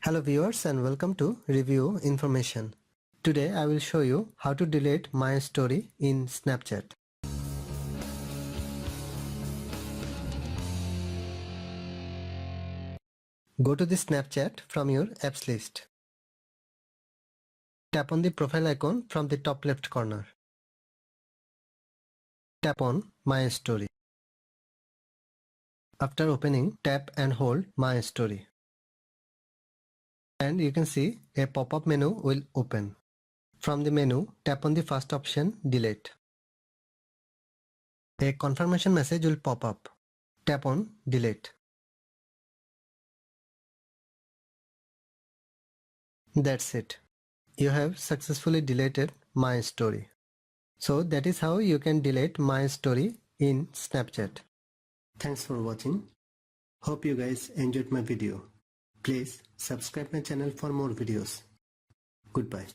Hello viewers and welcome to Review Information. Today I will show you how to delete my story in Snapchat. Go to the Snapchat from your apps list. Tap on the profile icon from the top left corner. Tap on My Story. After opening, tap and hold My Story. And you can see a pop-up menu will open. From the menu, tap on the first option, Delete. A confirmation message will pop up. Tap on Delete. That's it. You have successfully deleted My Story. So that is how you can delete My Story in Snapchat. Thanks for watching. Hope you guys enjoyed my video. Please subscribe my channel for more videos. Goodbye.